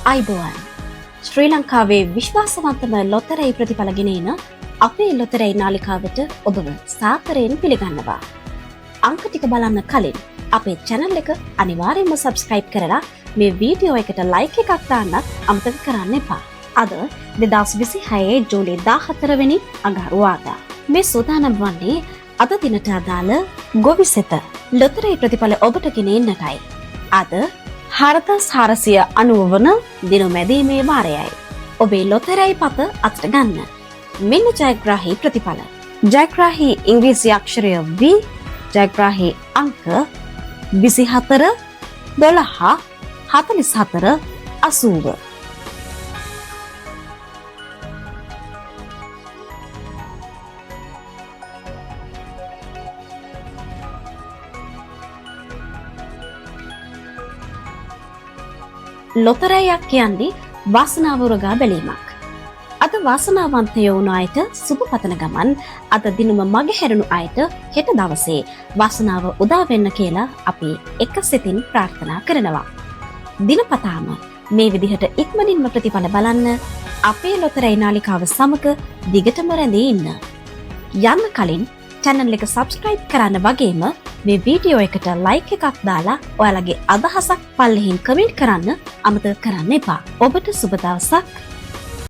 අයිබෝවන් ශ්‍රී ලංකාවේ විශ්වාසවන්තම ලොතරැයි ප්‍රතිඵල ගෙන එන අපේ ලොතරැයි නාලිකාවට ඔබව සාදරයෙන් පිළිගන්නවා. අංක ටික බලන්න කලින් අපේ channel එක අනිවාර්යයෙන්ම subscribe කරලා මේ වීඩියෝ එකට like එකක් දාන්නත් අමතක කරන්න එපා. අද 2026 ජූලි 14 වෙනි අඟහරුවාදා. මේ සූදානම් වන්නේ අද දිනට අදාළ ගොවිසෙත ලොතරැයි ප්‍රතිඵල ඔබට ගෙන එන්නටයි. අද 4490 වන දින මැදීමේ වාරයයි. ඔබේ ලොතරැයි පත අතට ගන්න. මෙන්න ජයග්‍රාහී ප්‍රතිඵල. ජයග්‍රාහී ඉංග්‍රීසි අක්ෂරය V, ජයග්‍රාහී අංක 24 12 44 80. ලොතරැයියක් කියන්නේ වාසනාව උරගා බැලීමක්. අද වාසනාවන්තයෝ වුණු අයට සුබ පතන ගමන් අද දිනම මගහැරුණු අයට හෙට දවසේ වාසනාව උදා වෙන්න කියලා අපි එක සිතින් ප්‍රාර්ථනා කරනවා. දිනපතාම මේ විදිහට ඉක්මනින්ම ප්‍රතිඵල බලන්න අපේ ලොතරැයි නාලිකාව සමග දිගටම රැඳී ඉන්න. යන්න කලින් channel එක subscribe කරන්න වගේම මේ වීඩියෝ එකට like එකක් දාලා ඔයාලගේ අදහසක් පල්ලෙහින් කමෙන්ට් කරන්න අමතක කරන්න එපා. ඔබට සුබ දවසක්.